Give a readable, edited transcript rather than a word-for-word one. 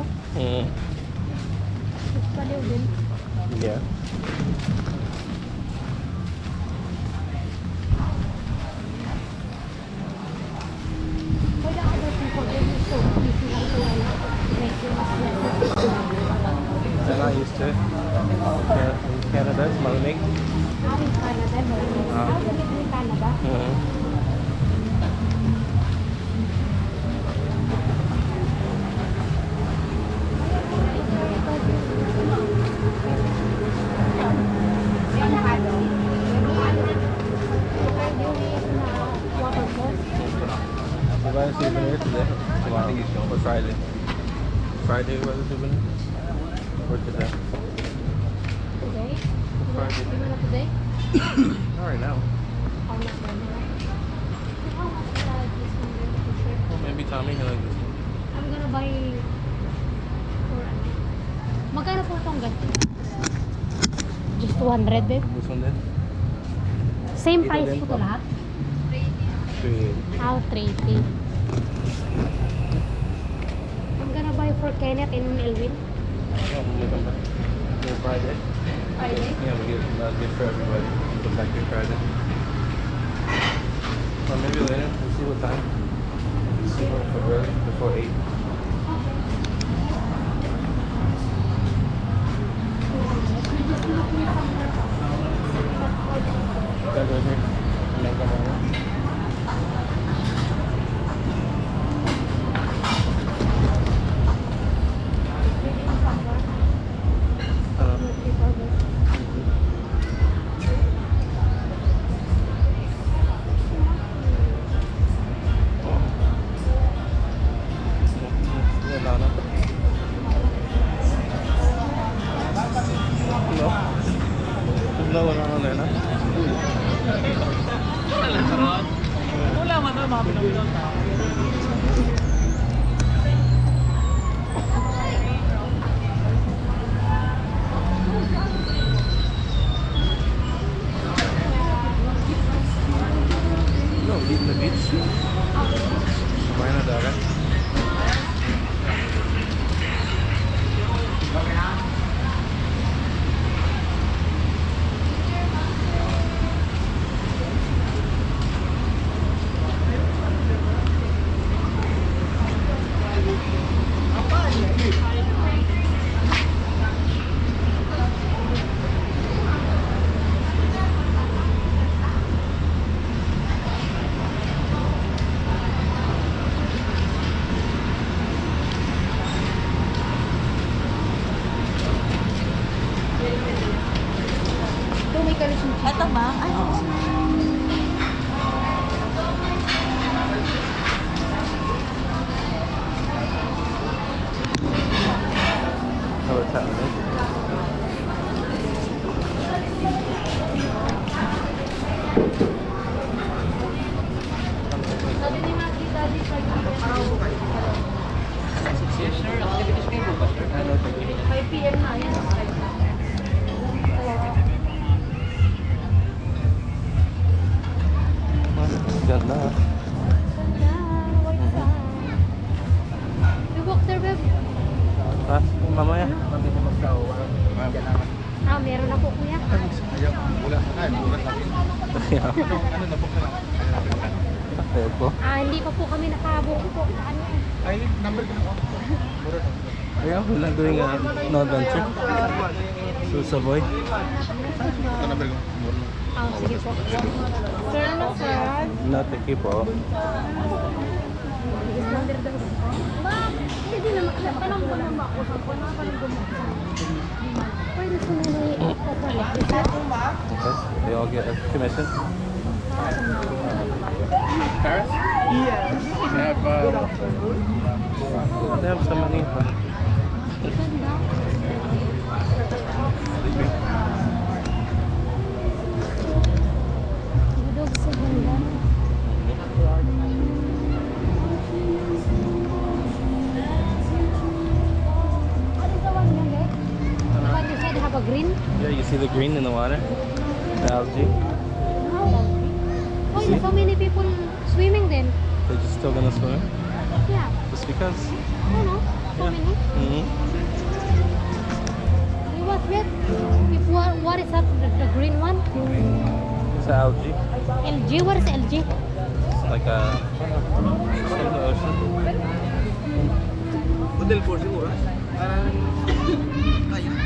no? Mm. Paliw din. Yeah. Why the other people are so busy lang to make you I'm not used to it. Canada is malamig. How in Canada? How do you live in Canada? Mm. We're going to souvenir today. Tomorrow. Or Friday. Friday we're going to souvenir. Or today. Today? Friday. You wanna today? Not right now. Or not right now? How much is this one t-shirt? Well, maybe Tommy can like this one. I'm gonna buy for ano? Magkano po itong ganito? Just 200 babe? This one then? Same Ito price din po po. ito lahat? 380. How 380. I'm gonna buy for Kenneth and Elvin. Oh, we'll come back. Yeah, Friday. Friday? Yeah, we get that gift for everybody. We'll come back here Friday. Or maybe later. We'll see what time. We'll see what for early, before 8. Gotta go here. And then come over. No, wala na na. Wala man na mga pinag-inom na. No, eat the beach. Kumain na dagat. Ito ba? Ay, So what's happening? Sabi ni Maggie, Daddy, 6 sir. Activities kayo bukas sir. 5 p.m. na yan. Ganda ha. We walk there, babe. Ha? Mamaya. Ah, meron na po kuya. Kaya. Kaya po. Ah, hindi pa po kami nakabuko po. Ano? Ay, number ko na ako. Yeah, we're not doing no adventure. So Savoy. Ito number ko. Ah, sige po. Sir, ano, sir? Not the keep po. Biggest number daw. Ma'am, hindi naman. Tanong ko naman ako. Saan ko naman gumukha? Pwede ko na i-operate. Okay. They all get a commission. Paris? Yes. We have, They have some money. Ganda. Budog sa ganda. What is the one here, But you said have a green? Yeah, you see the green in the water? The algae. Oh, so many people swimming then. They're just still gonna swim? Yeah. Just because? I don't know. So many? Mm-hmm. What's that? If what is that? The green one? It's algae. LG? What is LG? It's like a... It's in the ocean. Hotel 4 siguro. Parang kaya.